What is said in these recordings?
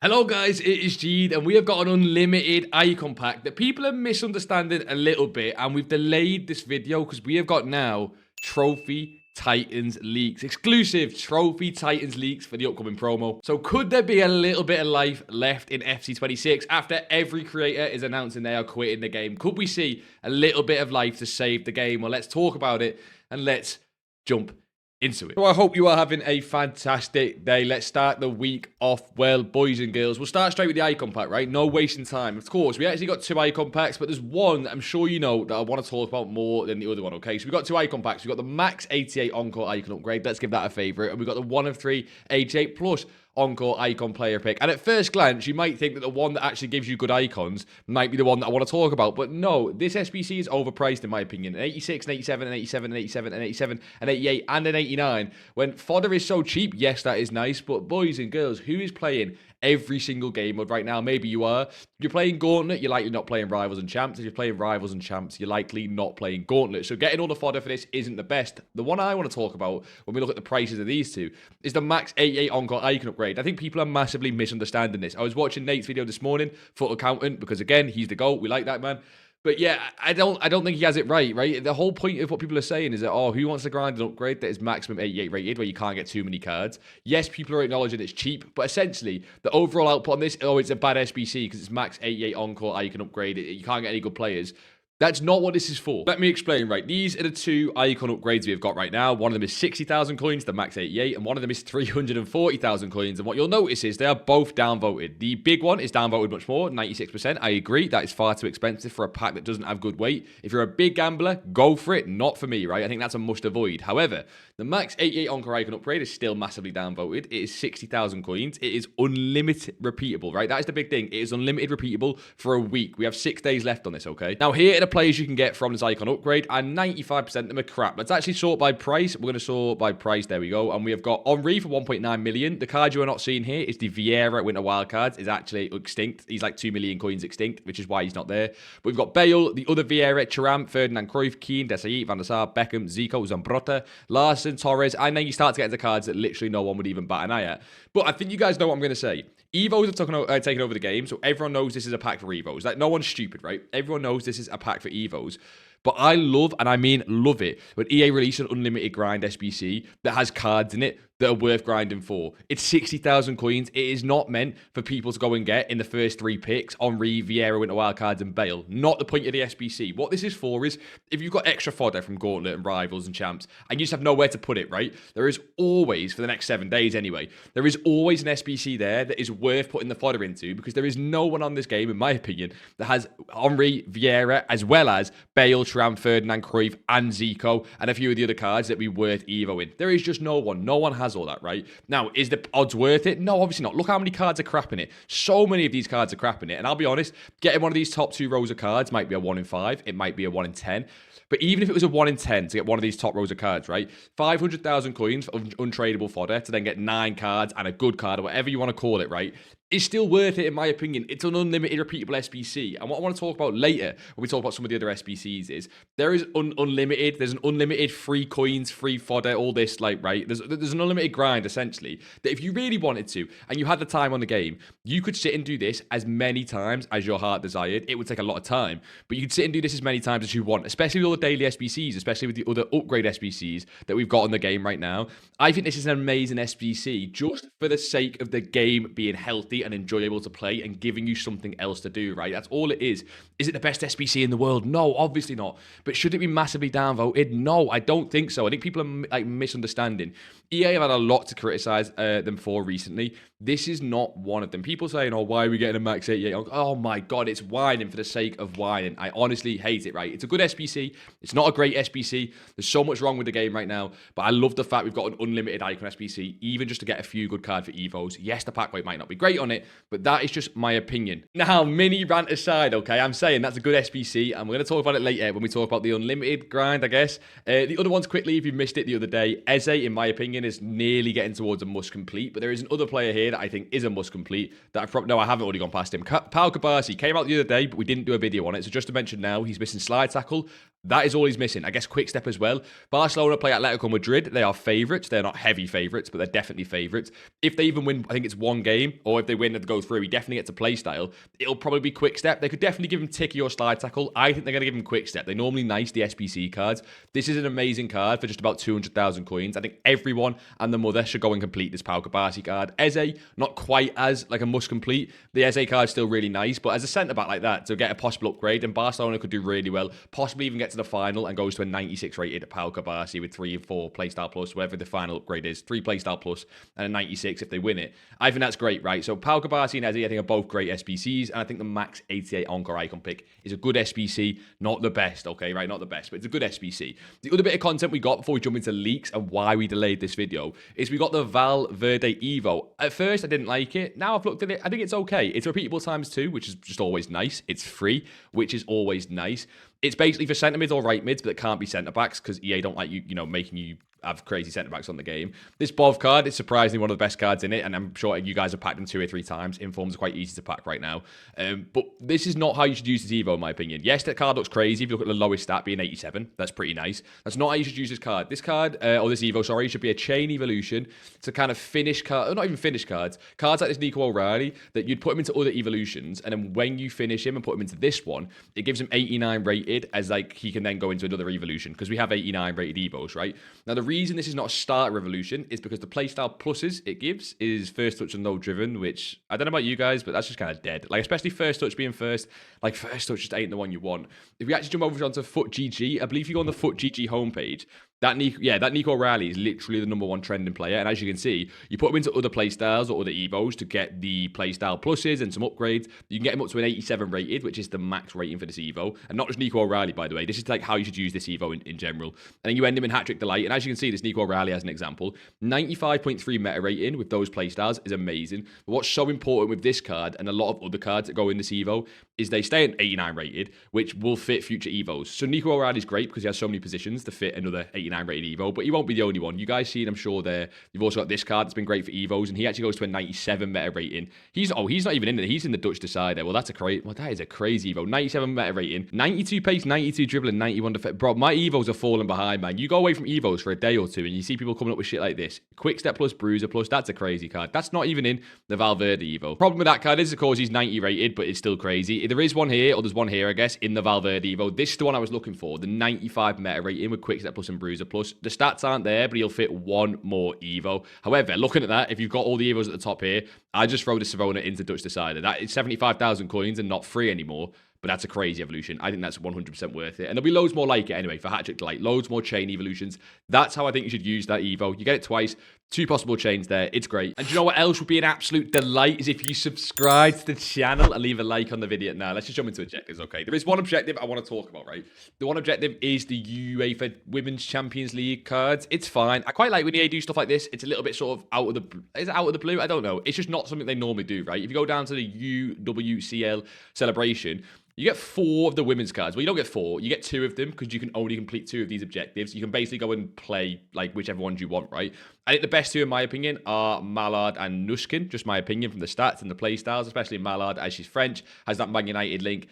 Hello guys, it is Jead and we have got an unlimited icon pack that people are misunderstanding a little bit, and we've delayed this video because we have got now Trophy Titans leaks, exclusive Trophy Titans leaks for the upcoming promo. So could there be a little bit of life left in FC26 after every creator is announcing they are quitting the game? Could we see a little bit of life to save the game? Well, let's talk about it and let's jump into it. So I hope you are having a fantastic day. Let's start the week off well, boys and girls. We'll start straight with the icon pack, right? No wasting time. Of course, we actually got two icon packs, but there's one that I'm sure you know that I want to talk about more than the other one, okay? So we've got two icon packs. We've got the Max 88 Encore icon upgrade. Let's give that a favorite. And we've got the 1 of 3 88 plus Encore icon player pick. And at first glance, you might think that the one that actually gives you good icons might be the one that I want to talk about. But no, this SBC is overpriced in my opinion. An 86, an 87, an 87, an 87, an 87, an 88, and an 89. When fodder is so cheap, yes, that is nice. But boys and girls, who is playing every single game mode right now? Maybe you are. If you're playing Gauntlet, you're likely not playing Rivals and Champs. If you're playing Rivals and Champs, you're likely not playing Gauntlet. So getting all the fodder for this isn't the best. The one I want to talk about when we look at the prices of these two is the Max 88 Encore icon upgrade. I think people are massively misunderstanding this. I was watching Nate's video this morning, Foot Accountant, because again, he's the GOAT. We like that man. But yeah, I don't think he has it right? The whole point of what people are saying is that, oh, who wants to grind an upgrade that is maximum 88 rated where you can't get too many cards? Yes, people are acknowledging it's cheap, but essentially, the overall output on this, oh, it's a bad SBC because it's Max 88 Encore icon upgrade. You can't get any good players. That's not what this is for. Let me explain, right? These are the two icon upgrades we've got right now. One of them is 60,000 coins, the Max 88, and one of them is 340,000 coins. And what you'll notice is they are both downvoted. The big one is downvoted much more, 96%. I agree, that is far too expensive for a pack that doesn't have good weight. If you're a big gambler, go for it. Not for me, right? I think that's a must avoid. However, the Max 88 Encore icon upgrade is still massively downvoted. It is 60,000 coins. It is unlimited repeatable, right? That is the big thing. It is unlimited repeatable for a week. We have 6 days left on this, okay? Now, here are the players you can get from this icon upgrade, and 95% of them are crap. Let's actually sort by price. We're going to sort by price. There we go. And we have got Henry for 1.9 million. The card you are not seeing here is the Vieira Winter Wildcards. Is actually extinct. He's like 2 million coins extinct, which is why he's not there. But we've got Bale, the other Vieira, Thuram, Ferdinand, Cruyff, Keane, Desai, Van der Sar, Beckham, Zico, Zambrotta, Larson, Torres, and then you start to get into cards that literally no one would even bat an eye at. But I think you guys know what I'm going to say. Evos have taken over the game, so everyone knows this is a pack for Evos. Like, no one's stupid, right? Everyone knows this is a pack for Evos. But I love, and I mean love it, when EA release an unlimited grind SBC that has cards in it that are worth grinding for. It's 60,000 coins. It is not meant for people to go and get in the first 3 picks, Henry, Vieira, Winter Wildcards, and Bale. Not the point of the SBC. What this is for is, if you've got extra fodder from Gauntlet and Rivals and Champs, and you just have nowhere to put it, right? There is always, for the next 7 days anyway, there is always an SBC there that is worth putting the fodder into, because there is no one on this game, in my opinion, that has Henry, Vieira, as well as Bale, Thuram, Ferdinand, Cruyff, and Zico, and a few of the other cards that be worth Evoing. There is just no one. No one has all that, right? Now, is the odds worth it? No, obviously not. Look how many cards are crap in it. So many of these cards are crap in it. And I'll be honest, getting one of these top 2 rows of cards might be a 1 in 5. It might be a 1 in 10. But even if it was a 1 in 10 to get one of these top rows of cards, right? 500,000 coins for untradeable fodder to then get 9 cards and a good card, or whatever you want to call it, right? It's still worth it, in my opinion. It's an unlimited repeatable SBC. And what I want to talk about later, when we talk about some of the other SBCs, is there is unlimited, there's an unlimited free coins, free fodder, all this, like, right? There's an unlimited grind, essentially, that if you really wanted to, and you had the time on the game, you could sit and do this as many times as your heart desired. It would take a lot of time, but you could sit and do this as many times as you want, especially with all the daily SBCs, especially with the other upgrade SBCs that we've got on the game right now. I think this is an amazing SBC, just for the sake of the game being healthy and enjoyable to play and giving you something else to do, right? That's all it is. Is it the best SBC in the world? No, obviously not. But should it be massively downvoted? No, I don't think so. I think people are like misunderstanding. EA have had a lot to criticize them for recently. This is not one of them. People saying, oh, why are we getting a Max 88? Oh my God, it's whining for the sake of whining. I honestly hate it, right? It's a good SBC. It's not a great SBC. There's so much wrong with the game right now, but I love the fact we've got an unlimited icon SBC, even just to get a few good cards for Evos. Yes, the pack weight might not be great on it, but that is just my opinion. Now, mini rant aside, okay, I'm saying that's a good SBC, and we're going to talk about it later when we talk about the unlimited grind, I guess. The other ones, quickly, if you missed it the other day, Eze, in my opinion, is nearly getting towards a must complete, but there is another player here that I think is a must complete that I haven't already gone past him. Pau Kabasi came out the other day, but we didn't do a video on it, so just to mention now, he's missing slide tackle. That is all he's missing. I guess quick step as well. Barcelona play Atletico Madrid. They are favourites. They're not heavy favourites, but they're definitely favourites. If they even win, I think it's one game, or if they win and go through, he definitely gets a play style. It'll probably be quick step. They could definitely give him Tiki or slide tackle. I think they're going to give him quick step. They normally nice the SBC cards. This is an amazing card for just about 200,000 coins. I think everyone and the mother should go and complete this Pau Cubarsí card. Eze, not quite as like a must complete. The Eze card is still really nice, but as a centre back like that, to get a possible upgrade, and Barcelona could do really well, possibly even get to the final and goes to a 96 rated Pau Cubarsí with 3 or 4 playstyle plus, whatever the final upgrade is, 3 playstyle plus and a 96 if they win it. I think that's great, right? So Pau Cubarsí and Eze, I think, are both great SBCs, and I think the max 88 Encore icon pick is a good SBC, not the best, okay, right? Not the best, but it's a good SBC. The other bit of content we got before we jump into leaks and why we delayed this video is we got the Valverde Evo. At first, I didn't like it. Now I've looked at it, I think it's okay. It's repeatable times 2, which is just always nice. It's free, which is always nice. It's basically for centre mids or right mids, but it can't be centre backs because EA don't like you know, making you have crazy centre backs on the game. This Bov card is surprisingly one of the best cards in it, and I'm sure you guys have packed them 2 or 3 times. Informs are quite easy to pack right now. But this is not how you should use this Evo, in my opinion. Yes, that card looks crazy. If you look at the lowest stat being 87, that's pretty nice. That's not how you should use this card. This card, or this Evo, sorry, should be a chain evolution to kind of finish card, not even finish cards. Cards like this Nico O'Reilly, that you'd put him into other evolutions, and then when you finish him and put him into this one, it gives him 89 rated, as like he can then go into another evolution, because we have 89 rated Evos, right? Now, the reason this is not a starter evolution is because the playstyle pluses it gives is first touch and low driven, which I don't know about you guys, but that's just kind of dead. Like, especially first touch being first, like first touch just ain't the one you want. If we actually jump over onto FUTGG, I believe if you go on the FUTGG homepage, that Nico O'Reilly is literally the #1 trending player. And as you can see, you put him into other playstyles or other Evos to get the playstyle pluses and some upgrades. You can get him up to an 87 rated, which is the max rating for this Evo. And not just Nico O'Reilly, by the way. This is like how you should use this Evo in general. And then you end him in Hat-Trick Delight. And as you can see, this Nico O'Reilly as an example, 95.3 meta rating with those playstyles is amazing. But what's so important with this card and a lot of other cards that go in this Evo is they stay at 89 rated, which will fit future Evos. So Nico O'Reilly's great because he has so many positions to fit another 89 rated Evo, but he won't be the only one. You guys seen, I'm sure, there. You've also got this card that's been great for Evos, and he actually goes to a 97 meta rating. He's not even in there. He's in the Dutch decider. Well, that is a crazy Evo. 97 meta rating, 92 pace, 92 dribbling, 91 defense. Bro, my Evos are falling behind, man. You go away from Evos for a day or two, and you see people coming up with shit like this. Quick step plus, bruiser plus. That's a crazy card. That's not even in the Valverde Evo. Problem with that card is, of course, he's 90 rated, but it's still crazy. There is one here, or there's one here, I guess, in the Valverde Evo. This is the one I was looking for. The 95 meta rating with quick step plus and bruiser plus. The stats aren't there, but he'll fit one more Evo. However, looking at that, if you've got all the Evos at the top here, I just throw the Savona into Dutch Decider. That is 75,000 coins and not free anymore. But that's a crazy evolution. I think that's 100% worth it. And there'll be loads more like it anyway for Hat-Trick Delight. Loads more chain evolutions. That's how I think you should use that Evo. You get it twice. 2 possible chains there. It's great. And do you know what else would be an absolute delight is if you subscribe to the channel and leave a like on the video. Now, let's just jump into objectives, okay? There is one objective I want to talk about, right? The one objective is the UEFA Women's Champions League cards. It's fine. I quite like when EA do stuff like this. It's a little bit sort of out of the... Is it out of the blue? I don't know. It's just not something they normally do, right? If you go down to the UWCL celebration... You get 4 of the women's cards. Well, you don't get 4. You get 2 of them because you can only complete 2 of these objectives. You can basically go and play like whichever ones you want, right? I think the best 2, in my opinion, are Mallard and Nuskin. Just my opinion from the stats and the play styles, especially Mallard, as she's French, has that Man United link.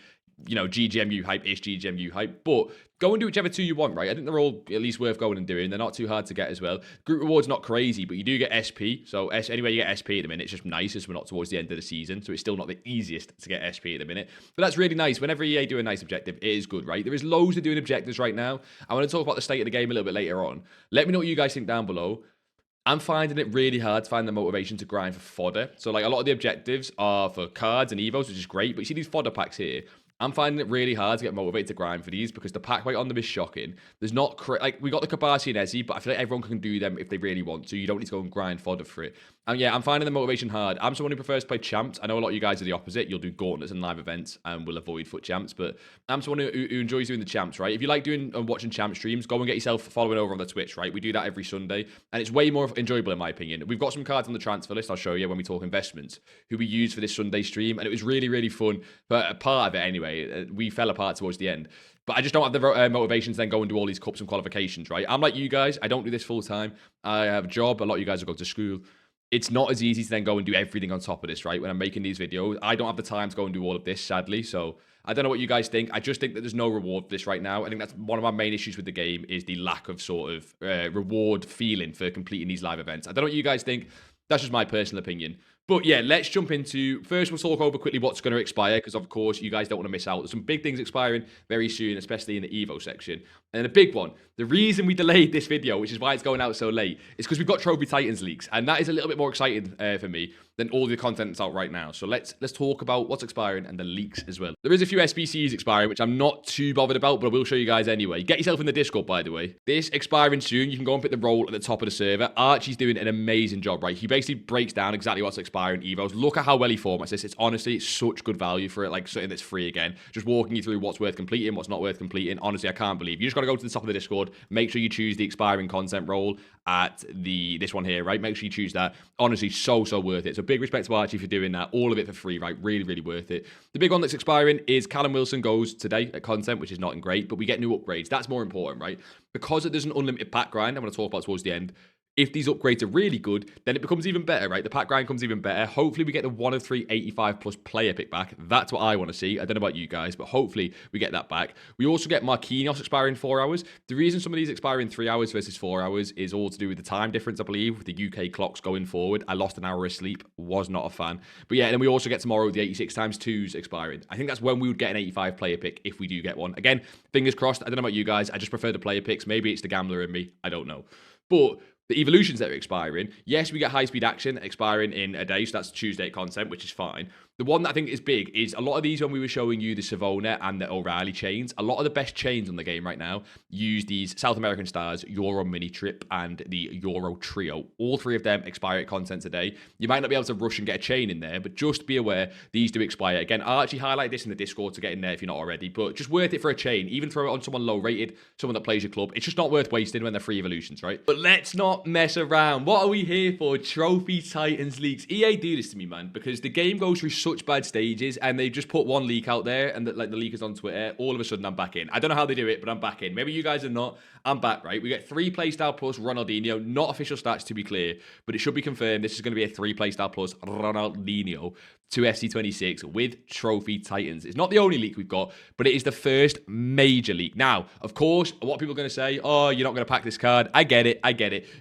You know, GGMU hype-ish, GGMU hype. But go and do whichever 2 you want, right? I think they're all at least worth going and doing. They're not too hard to get as well. Group reward's not crazy, but you do get SP. So anyway, you get SP at the minute. It's just nice as we're not towards the end of the season. So it's still not the easiest to get SP at the minute. But that's really nice. Whenever EA do a nice objective, it is good, right? There is loads of doing objectives right now. I want to talk about the state of the game a little bit later on. Let me know what you guys think down below. I'm finding it really hard to find the motivation to grind for fodder. So like a lot of the objectives are for cards and evos, which is great. But you see these fodder packs here. I'm finding it really hard to get motivated to grind for these because the pack weight on them is shocking. There's not... Like, we got the Cubarsí and Eze, but I feel like everyone can do them if they really want to. You don't need to go and grind fodder for it. And yeah, I'm finding the motivation hard. I'm someone who prefers to play champs. I know a lot of you guys are the opposite. You'll do gauntlets and live events and will avoid foot champs. But I'm someone who enjoys doing the champs, right? If you like doing and watching champ streams, go and get yourself following over on the Twitch, right? We do that every Sunday. And it's way more enjoyable, in my opinion. We've got some cards on the transfer list, I'll show you when we talk investments, who we use for this Sunday stream. And it was really, really fun. But a part of it, anyway, we fell apart towards the end. But I just don't have the motivation to then go and do all these cups and qualifications, right? I'm like you guys. I don't do this full time. I have a job. A lot of you guys will go to school. it's not as easy to then go and do everything on top of this, right? When I'm making these videos, I don't have the time to go and do all of this, sadly. So I don't know what you guys think. I just think that there's no reward for this right now. I think that's one of my main issues with the game is the lack of sort of reward feeling for completing these live events. I don't know what you guys think. That's just my personal opinion. But yeah, let's jump into, first we'll talk over quickly what's going to expire, because of course you guys don't want to miss out. There's some big things expiring very soon, especially in the Evo section. And the big one, the reason we delayed this video, which is why it's going out so late, is because we've got Trophy Titans leaks, and that is a little bit more exciting for me than all the content that's out right now. So let's talk about what's expiring and the leaks as well. There is a few SBCs expiring, which I'm not too bothered about, but I will show you guys anyway. Get yourself in the Discord, by the way. This expiring soon. You can go and pick the role at the top of the server. Archie's doing an amazing job, right? He basically breaks down exactly what's expiring Evos. Look at how well he formats this. It's honestly such good value for it, like something that's free again. Just walking you through what's worth completing, what's not worth completing. Honestly, I can't believe. You just got to go to the top of the Discord. Make sure you choose the expiring content role at this one here, right? Make sure you choose that. Honestly, so worth it. So big respect to Archie for doing that. All of it for free, right? Really worth it. The big one that's expiring is Callum Wilson goes today at content, which is not great, but we get new upgrades. That's more important, right? Because there's an unlimited pack grind, I'm going to talk about towards the end. If these upgrades are really good, then it becomes even better, right? The pack grind comes even better. Hopefully, we get the 1 of 3 85+ player pick back. That's what I want to see. I don't know about you guys, but hopefully we get that back. We also get Marquinhos expiring 4 hours. The reason some of these expire in 3 hours versus 4 hours is all to do with the time difference, I believe, with the UK clocks going forward. I lost an hour of sleep. Was not a fan. But yeah, and then we also get tomorrow the 86x2s expiring. I think that's when we would get an 85 player pick if we do get one. Again, fingers crossed. I don't know about you guys. I just prefer the player picks. Maybe it's the gambler in me. I don't know. But the evolutions that are expiring, yes, we get high-speed action expiring in a day, so that's Tuesday content, which is fine. The one that I think is big is a lot of these, when we were showing you the Savona and the O'Reilly chains, a lot of the best chains on the game right now use these South American stars, Euro Mini Trip and the Euro Trio. All 3 of them expire at content today. You might not be able to rush and get a chain in there, but just be aware these do expire. Again, I'll actually highlight this in the Discord to get in there if you're not already, but just worth it for a chain. Even throw it on someone low-rated, someone that plays your club. It's just not worth wasting when they're free evolutions, right? But let's not mess around. What are we here for? Trophy Titans leaks. EA do this to me, man, because the game goes through such bad stages, and they just put one leak out there, and like the leakers on Twitter, all of a sudden I'm back in. I don't know how they do it, but I'm back in. Maybe you guys are not. I'm back, right? We get 3 playstyle plus Ronaldinho, not official stats to be clear, but it should be confirmed. This is going to be a 3 playstyle plus Ronaldinho to FC26 with Trophy Titans. It's not the only leak we've got, but it is the first major leak. Now, of course, what people are going to say, oh, you're not going to pack this card. I get it,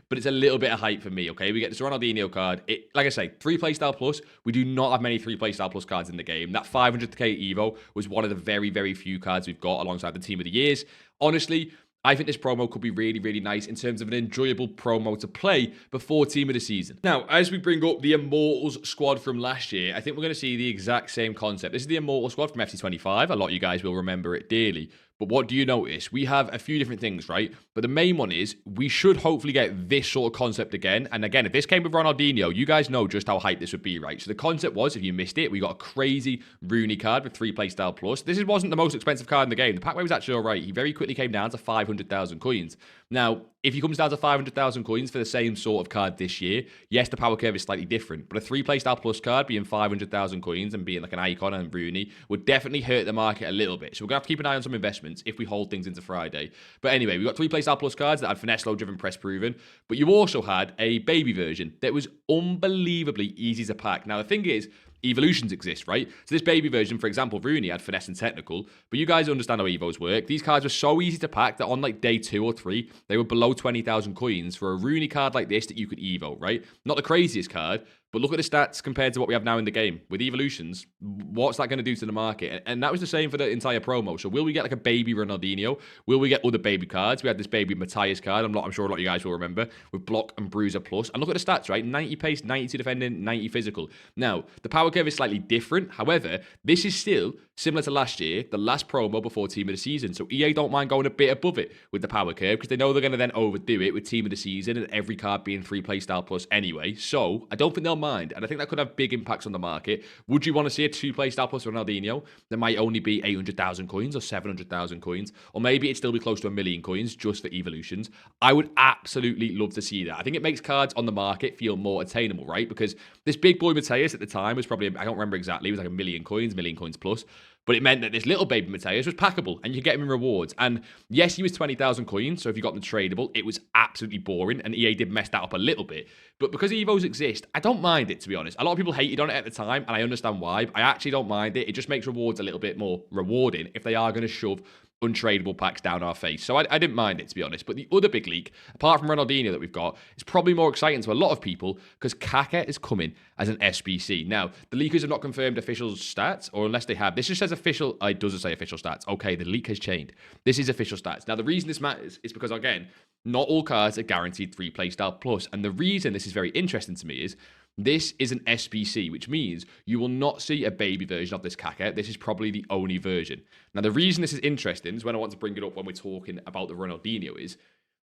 but it's a little bit of hype for me, okay? We get this Ronaldinho card. Like I say, 3 playstyle plus. We do not have many 3 playstyle plus cards in the game. That 500k Evo was one of the very few cards we've got alongside the Team of the Years. Honestly, I think this promo could be really nice in terms of an enjoyable promo to play before Team of the Season. Now, as we bring up the Immortals squad from last year, I think we're going to see the exact same concept. This is the Immortal squad from FC25. A lot of you guys will remember it dearly. But what do you notice? We have a few different things, right? But the main one is we should hopefully get this sort of concept again. And again, if this came with Ronaldinho, you guys know just how hyped this would be, right? So the concept was, if you missed it, we got a crazy Rooney card with 3 playstyle plus. This wasn't the most expensive card in the game. The pack rate was actually all right. He very quickly came down to 500,000 coins. Now, if he comes down to 500,000 coins for the same sort of card this year, yes, the power curve is slightly different, but a 3 playstyle plus card being 500,000 coins and being like an icon and Rooney would definitely hurt the market a little bit. So we're going to have to keep an eye on some investments if we hold things into Friday. But anyway, we've got 3 playstyle plus cards that had finesse, low driven, press proven, but you also had a baby version that was unbelievably easy to pack. Now, the thing is, evolutions exist, right? So this baby version, for example, Rooney had finesse and technical, but you guys understand how Evos work. These cards were so easy to pack that on like day 2 or 3, they were below 20,000 coins for a Rooney card like this that you could Evo, right? Not the craziest card, but look at the stats compared to what we have now in the game. With evolutions, what's that going to do to the market? And that was the same for the entire promo. So will we get like a baby Ronaldinho? Will we get other baby cards? We had this baby Matthias card. I'm sure a lot of you guys will remember, with block and bruiser plus. And look at the stats, right? 90 pace, 92 defending, 90 physical. Now, the power curve is slightly different. However, this is still similar to last year, the last promo before Team of the Season. So EA don't mind going a bit above it with the power curve because they know they're going to then overdo it with Team of the Season and every card being 3 playstyle plus anyway. So I don't think they'll mind. And I think that could have big impacts on the market. Would you want to see a 2 playstyle plus Ronaldinho that might only be 800,000 coins or 700,000 coins? Or maybe it'd still be close to 1 million coins just for evolutions. I would absolutely love to see that. I think it makes cards on the market feel more attainable, right? Because this big boy Matthias at the time was probably, I don't remember exactly, it was like 1 million coins plus. But it meant that this little baby Mateus was packable and you could get him in rewards. And yes, he was 20,000 coins. So if you got them tradable, it was absolutely boring. And EA did mess that up a little bit. But because Evos exist, I don't mind it, to be honest. A lot of people hated on it at the time, and I understand why. I actually don't mind it. It just makes rewards a little bit more rewarding if they are going to shove untradeable packs down our face. So I didn't mind it, to be honest. But the other big leak, apart from Ronaldinho that we've got, is probably more exciting to a lot of people because Kaka is coming as an SBC. Now, the leakers have not confirmed official stats, or unless they have. This just says official. It doesn't say official stats. Okay, the leak has changed. This is official stats. Now, the reason this matters is because, again, not all cards are guaranteed 3 playstyle plus. And the reason this is very interesting to me is this is an SBC, which means you will not see a baby version of this Kaka. This is probably the only version. Now, the reason this is interesting is when I want to bring it up when we're talking about the Ronaldinho is,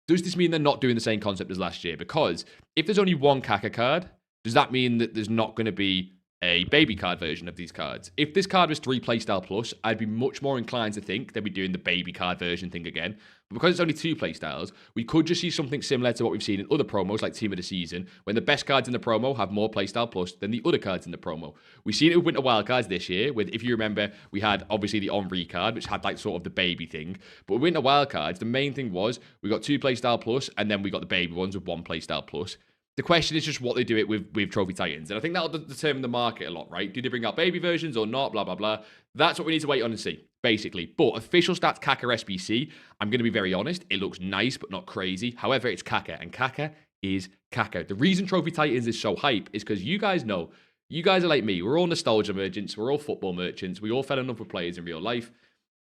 does this mean they're not doing the same concept as last year? Because if there's only one Kaka card, does that mean that there's not going to be a baby card version of these cards? If this card was 3 playstyle plus, I'd be much more inclined to think they'd be doing the baby card version thing again. But because it's only 2 playstyles, we could just see something similar to what we've seen in other promos like Team of the Season, when the best cards in the promo have more playstyle plus than the other cards in the promo. We've seen it with Winter Wildcards this year, with, if you remember, we had obviously the Henri card, which had like sort of the baby thing. But with Winter Wildcards, the main thing was we got 2 playstyle plus, and then we got the baby ones with 1 playstyle plus. The question is just what they do it with Trophy Titans. And I think that'll determine the market a lot, right? Do they bring out baby versions or not? Blah, blah, blah. That's what we need to wait on and see, basically. But official stats, Kaka SBC, I'm going to be very honest. It looks nice, but not crazy. However, it's Kaka, and Kaka is Kaka. The reason Trophy Titans is so hype is because you guys know, you guys are like me. We're all nostalgia merchants. We're all football merchants. We all fell in love with players in real life.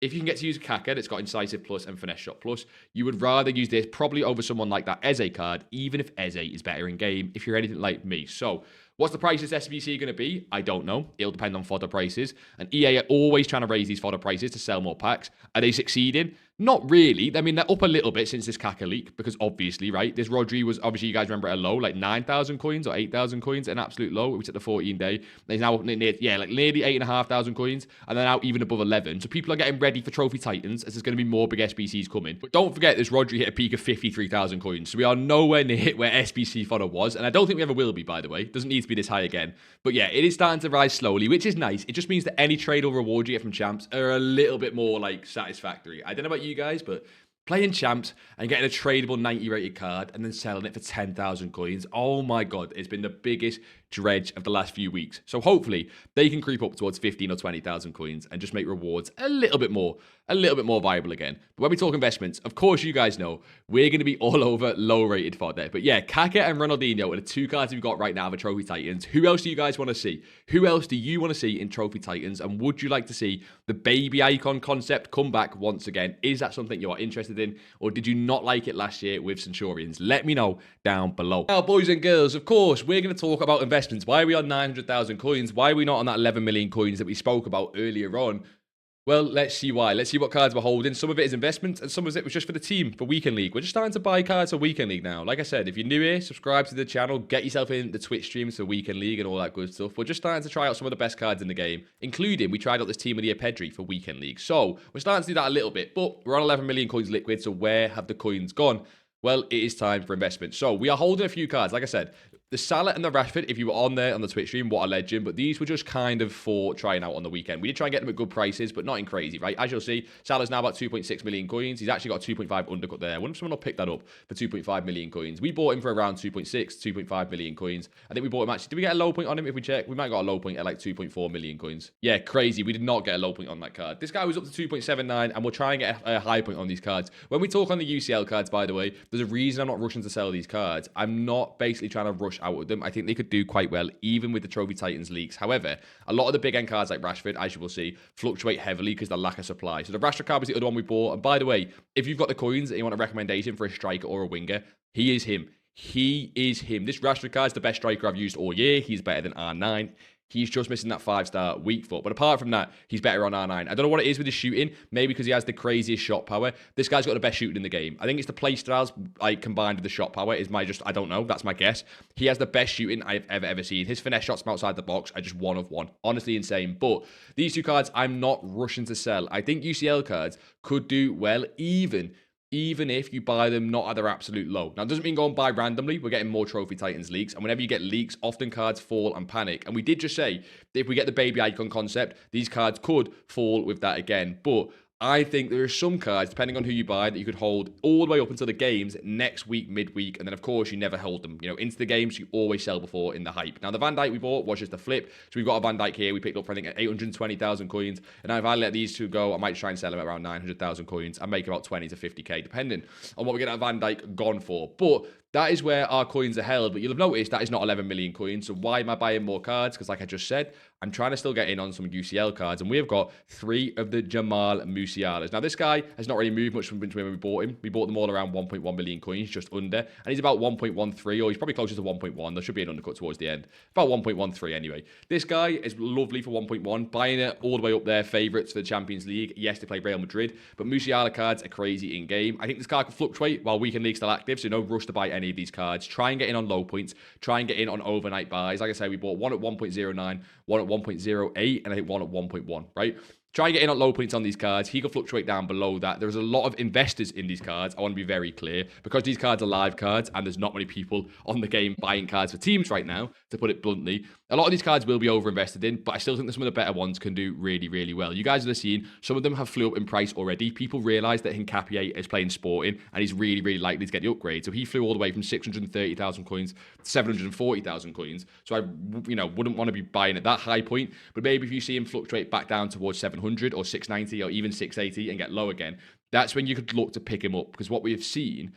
If you can get to use a Kaka that's got Incisive Plus and Finesse Shot Plus, you would rather use this probably over someone like that Eze card, even if Eze is better in game, if you're anything like me. So, what's the price of this SBC going to be? I don't know. It'll depend on fodder prices. And EA are always trying to raise these fodder prices to sell more packs. Are they succeeding? Not really. I mean, they're up a little bit since this Kaka leak, because obviously, right, this Rodri was, obviously, you guys remember at a low, like 9,000 coins or 8,000 coins, an absolute low. It was at the 14-day. He's now up near, yeah, like nearly 8,500 coins, and they're now even above 11. So people are getting ready for Trophy Titans, as there's going to be more big SBCs coming. But don't forget, this Rodri hit a peak of 53,000 coins. So we are nowhere near where SBC fodder was, and I don't think we ever will be, by the way. It doesn't need to be this high again. But yeah, it is starting to rise slowly, which is nice. It just means that any trade or reward you get from champs are a little bit more, like, satisfactory. I don't know about you guys, but playing champs and getting a tradable 90 rated card and then selling it for 10,000 coins. Oh my God, it's been the biggest dredge of the last few weeks. So hopefully they can creep up towards 15 or 20,000 coins and just make rewards a little bit more viable again. But when we talk investments, of course you guys know we're going to be all over low rated fodder. But yeah, Kaka and Ronaldinho are the 2 cards we've got right now for Trophy Titans. Who else do you guys want to see? Who else do you want to see in Trophy Titans? And would you like to see the baby icon concept come back once again? Is that something you are interested in? Or did you not like it last year with Centurions? Let me know down below. Now, boys and girls, of course, we're going to talk about investments. Why are we on 900,000 coins? Why are we not on that 11 million coins that we spoke about earlier on? Well, let's see why. Let's see what cards we're holding. Some of it is investment, and some of it was just for the team, for Weekend League. We're just starting to buy cards for Weekend League now. Like I said, if you're new here, subscribe to the channel, get yourself in the Twitch streams for Weekend League and all that good stuff. We're just starting to try out some of the best cards in the game, including we tried out this Team of the Year Pedri for Weekend League. So, we're starting to do that a little bit, but we're on 11 million coins liquid, so where have the coins gone? Well, it is time for investment. So, we are holding a few cards. Like I said, the Salah and the Rashford, if you were on there on the Twitch stream, what a legend. But these were just kind of for trying out on the weekend. We did try and get them at good prices, but not in crazy, right? As you'll see, Salah's now about 2.6 million coins. He's actually got 2.5 undercut there. I wonder if someone will pick that up for 2.5 million coins. We bought him for around 2.6, 2.5 million coins. I think we bought him actually. Did we get a low point on him? If we check, we might have got a low point at like 2.4 million coins. Yeah, crazy. We did not get a low point on that card. This guy was up to 2.79, and we'll try and get a high point on these cards. When we talk on the UCL cards, by the way, there's a reason I'm not rushing to sell these cards. I'm not basically trying to rush out with them. I think they could do quite well, even with the Trophy Titans leaks. However, a lot of the big end cards like Rashford, as you will see, fluctuate heavily because of the lack of supply. So the Rashford card was the other one we bought. And by the way, if you've got the coins and you want a recommendation for a striker or a winger, he is him. He is him. This Rashford card is the best striker I've used all year. He's better than R9. He's just missing that 5-star weak foot. But apart from that, he's better on R9. I don't know what it is with his shooting. Maybe because he has the craziest shot power. This guy's got the best shooting in the game. I think it's the play styles like combined with the shot power is my I don't know. That's my guess. He has the best shooting I've ever seen. His finesse shots from outside the box are just one of one. Honestly insane. But these 2 cards, I'm not rushing to sell. I think UCL cards could do well even even if you buy them not at their absolute low. Now, it doesn't mean go and buy randomly. We're getting more Trophy Titans leaks. And whenever you get leaks, often cards fall and panic. And we did just say that if we get the baby icon concept, these cards could fall with that again. But I think there are some cards, depending on who you buy, that you could hold all the way up until the games next week, midweek, and then, of course, you never hold them. You know, into the games, you always sell before in the hype. Now, the Van Dijk we bought was just a flip. So we've got a Van Dijk here. We picked up for, I think, 820,000 coins. And now if I let these two go, I might try and sell them at around 900,000 coins and make about 20 to 50k, depending on what we get that Van Dijk gone for. But that is where our coins are held. But you'll have noticed that is not 11 million coins. So why am I buying more cards? Because like I just said, I'm trying to still get in on some UCL cards. And we have got 3 of the Jamal Musialas. Now, this guy has not really moved much from when we bought him. We bought them all around 1.1 million coins, just under. And he's about 1.13, or he's probably closer to 1.1. There should be an undercut towards the end. About 1.13 anyway. This guy is lovely for 1.1. Buying it all the way up there. Favourites for the Champions League. Yes, they play Real Madrid. But Musiala cards are crazy in-game. I think this card can fluctuate while Weekend League's still active. So no rush to buy any of these cards. Try and get in on low points. Try and get in on overnight buys. Like I say, we bought one at 1.09, one at 1.08, and I think one at 1.1, right? Try and get in at low points on these cards. He could fluctuate down below that. There's a lot of investors in these cards. I want to be very clear. Because these cards are live cards and there's not many people on the game buying cards for teams right now, to put it bluntly, a lot of these cards will be over-invested in, but I still think that some of the better ones can do really, really well. You guys have seen, some of them have flew up in price already. People realise that Hincapié is playing Sporting and he's really, really likely to get the upgrade. So he flew all the way from 630,000 coins to 740,000 coins. So I, wouldn't want to be buying at that high point, but maybe if you see him fluctuate back down towards 700 or 690 or even 680 and get low again, that's when you could look to pick him up. Because what we have seen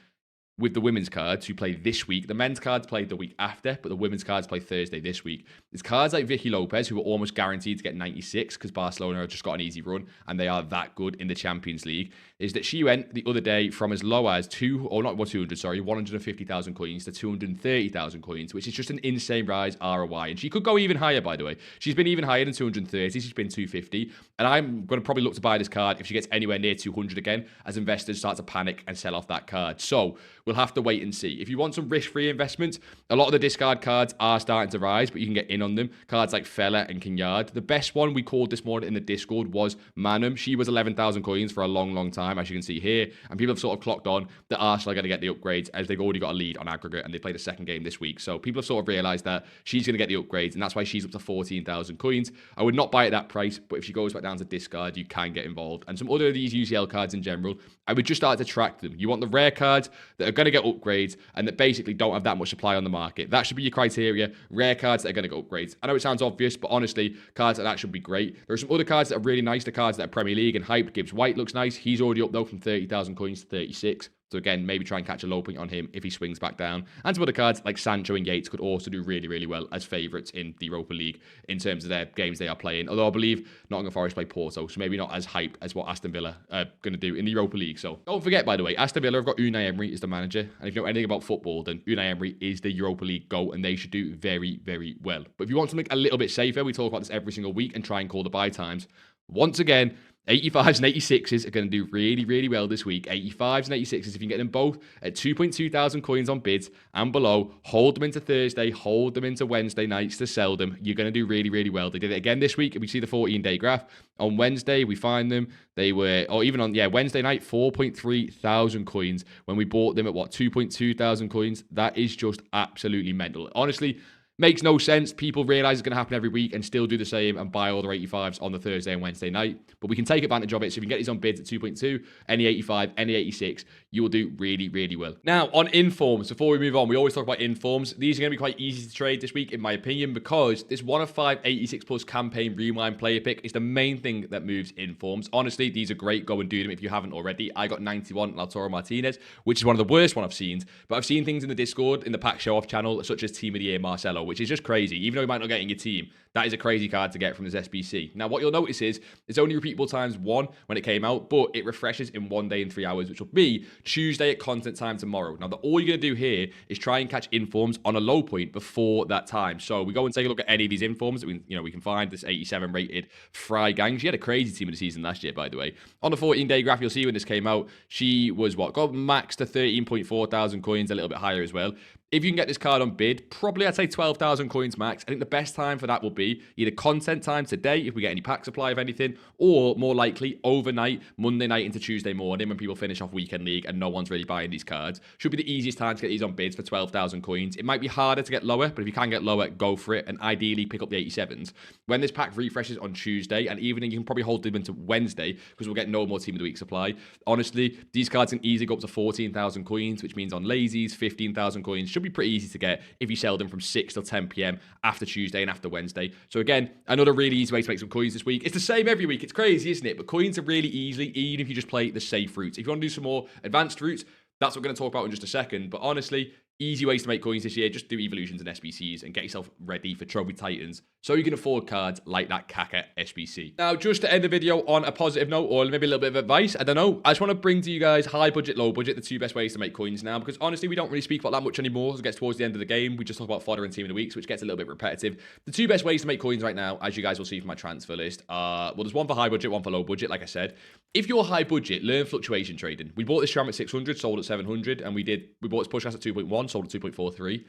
with the women's cards who play this week, the men's cards played the week after, but the women's cards play Thursday this week. There's cards like Vicky Lopez who are almost guaranteed to get 96 because Barcelona have just got an easy run and they are that good in the Champions League. Is that she went the other day from as low as 150,000 coins to 230,000 coins, which is just an insane rise ROI. And she could go even higher, by the way. She's been even higher than 230. She's been 250. And I'm going to probably look to buy this card if she gets anywhere near 200 again, as investors start to panic and sell off that card. So we'll have to wait and see. If you want some risk-free investment, a lot of the discard cards are starting to rise, but you can get in on them. Cards like Fella and Kinyard. The best one we called this morning in the Discord was Manum. She was 11,000 coins for a long, long time, as you can see here. And people have sort of clocked on that Arsenal are going to get the upgrades as they've already got a lead on aggregate and they played a second game this week. So people have sort of realised that she's going to get the upgrades and that's why she's up to 14,000 coins. I would not buy at that price, but if she goes back down to discard, you can get involved. And some other of these UCL cards in general, I would just start to track them. You want the rare cards that are going to get upgrades and that basically don't have that much supply on the market. That should be your criteria. Rare cards that are going to get upgrades. I know it sounds obvious, but honestly, cards like that should be great. There are some other cards that are really nice. The cards that are Premier League and hyped. Gibbs White looks nice. He's already up though from 30,000 coins to 36. So again, maybe try and catch a low point on him if he swings back down. And some other cards like Sancho and Yates could also do really, really well as favourites in the Europa League in terms of their games they are playing. Although I believe Nottingham Forest play Porto, so maybe not as hyped as what Aston Villa are going to do in the Europa League. So don't forget, by the way, Aston Villa have got Unai Emery as the manager. And if you know anything about football, then Unai Emery is the Europa League GOAT and they should do very, very well. But if you want something a little bit safer, we talk about this every single week and try and call the buy times. Once again, 85s and 86s are going to do really, really well this week. 85s and 86s, if you can get them both at 2.2 thousand coins on bids and below, hold them into Thursday, hold them into Wednesday nights to sell them. You're going to do really, really well. They did it again this week. We see the 14-day graph. On Wednesday, we find them. They were, or even on, Wednesday night, 4.3 thousand coins. When we bought them at, 2.2 thousand coins? That is just absolutely mental. Honestly, makes no sense. People realize it's going to happen every week and still do the same and buy all their 85s on the Thursday and Wednesday night. But we can take advantage of it. So if you can get these on bids at 2.2, any 85, any 86, you will do really, really well. Now, on informs, before we move on, we always talk about informs. These are going to be quite easy to trade this week, in my opinion, because this 1 of 5 86 plus campaign rewind player pick is the main thing that moves informs. Honestly, these are great. Go and do them if you haven't already. I got 91 Lautaro Martinez, which is one of the worst one I've seen. But I've seen things in the Discord, in the pack show off channel, such as Team of the Year Marcelo, which is just crazy. Even though you might not get in your team, that is a crazy card to get from this SBC. Now, what you'll notice is it's only repeatable times 1 when it came out, but it refreshes in 1 day and 3 hours, which will be Tuesday at content time tomorrow. Now, all you're going to do here is try and catch informs on a low point before that time. So we go and take a look at any of these informs that we can find. This 87 rated Fri gang. She had a crazy team of the season last year, by the way. On the 14-day graph, you'll see when this came out, she was got max to 13.4 thousand coins, a little bit higher as well. If you can get this card on bid, probably I'd say 12,000 coins max. I think the best time for that will be either content time today, if we get any pack supply of anything, or more likely overnight, Monday night into Tuesday morning when people finish off Weekend League and no one's really buying these cards. Should be the easiest time to get these on bids for 12,000 coins. It might be harder to get lower, but if you can get lower, go for it, and ideally pick up the 87s. When this pack refreshes on Tuesday, and even you can probably hold them into Wednesday, because we'll get no more Team of the Week supply. Honestly, these cards can easily go up to 14,000 coins, which means on lazies, 15,000 coins should be pretty easy to get if you sell them from 6 till 10 p.m. after Tuesday and after Wednesday. So again, another really easy way to make some coins this week. It's the same every week. It's crazy, isn't it? But coins are really easy, even if you just play the safe routes. If you want to do some more advanced routes, that's what we're going to talk about in just a second. But honestly, easy ways to make coins this year. Just do evolutions and SBCs and get yourself ready for Trophy Titans so you can afford cards like that Kaka SBC. Now, just to end the video on a positive note, or maybe a little bit of advice, I don't know. I just want to bring to you guys high budget, low budget, the two best ways to make coins now, because honestly, we don't really speak about that much anymore as it gets towards the end of the game. We just talk about fodder and Team of the Week, which gets a little bit repetitive. The two best ways to make coins right now, as you guys will see from my transfer list, well, there's one for high budget, one for low budget, like I said. If you're high budget, learn fluctuation trading. We bought this Shram at 600, sold at 700, and we bought this pushcast at 2.1, sold at 2.43.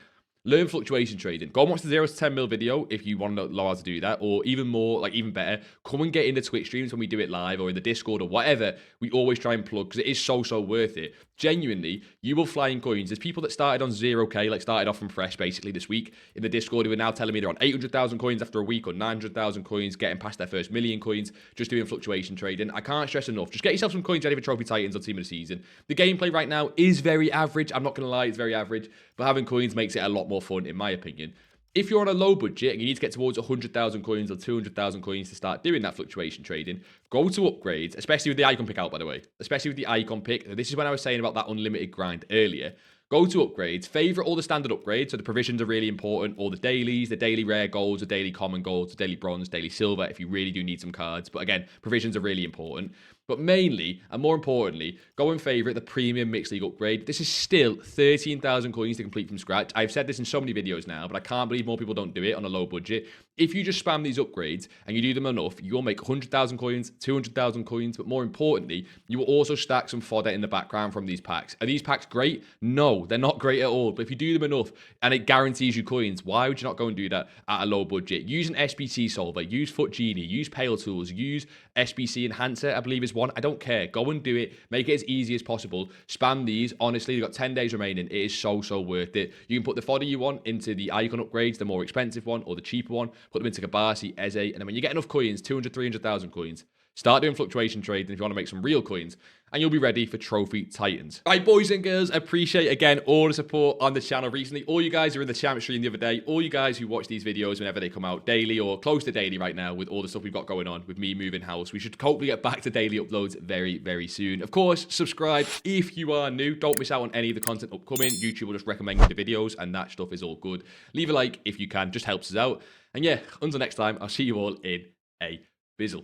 Learn fluctuation trading. Go and watch the 0 to 10 mil video if you want to know how to do that, or even more, like even better, come and get in the Twitch streams when we do it live or in the Discord or whatever. We always try and plug because it is so worth it. Genuinely, you will fly in coins. There's people that started on 0k, like started off from fresh basically this week in the Discord, who are now telling me they're on 800,000 coins after a week or 900,000 coins, getting past their first million coins, just doing fluctuation trading. I can't stress enough. Just get yourself some coins ready for Trophy Titans or Team of the Season. The gameplay right now is very average. I'm not going to lie, it's very average, but having coins makes it a lot more fun, in my opinion. If you're on a low budget and you need to get towards 100,000 coins or 200,000 coins to start doing that fluctuation trading, go to upgrades, especially with the icon pick out, by the way. Especially with the icon pick. This is when I was saying about that unlimited grind earlier. Go to upgrades, favorite all the standard upgrades, so the provisions are really important, all the dailies, the daily rare golds, the daily common golds, the daily bronze, daily silver, if you really do need some cards. But again, provisions are really important. But mainly, and more importantly, go and favorite the premium mixed league upgrade. This is still 13,000 coins to complete from scratch. I've said this in so many videos now, but I can't believe more people don't do it on a low budget. If you just spam these upgrades and you do them enough, you will make 100,000 coins, 200,000 coins, but more importantly, you will also stack some fodder in the background from these packs. Are these packs great? No, they're not great at all. But if you do them enough and it guarantees you coins, why would you not go and do that at a low budget? Use an SBC solver, use Foot Genie, use Pale Tools, use SBC Enhancer, I believe is one. I don't care. Go and do it. Make it as easy as possible. Spam these. Honestly, you've got 10 days remaining. It is so worth it. You can put the fodder you want into the icon upgrades, the more expensive one or the cheaper one. Put them into Kabasi, Eze, and then when you get enough coins, 200, 300,000 coins, start doing fluctuation trading if you want to make some real coins, and you'll be ready for Trophy Titans. All right, boys and girls, I appreciate, again, all the support on the channel recently. All you guys who were in the champ stream the other day, all you guys who watch these videos whenever they come out daily or close to daily right now with all the stuff we've got going on with me moving house. We should hopefully get back to daily uploads very soon. Of course, subscribe if you are new. Don't miss out on any of the content upcoming. YouTube will just recommend you the videos, and that stuff is all good. Leave a like if you can, just helps us out. And yeah, until next time, I'll see you all in a bizzle.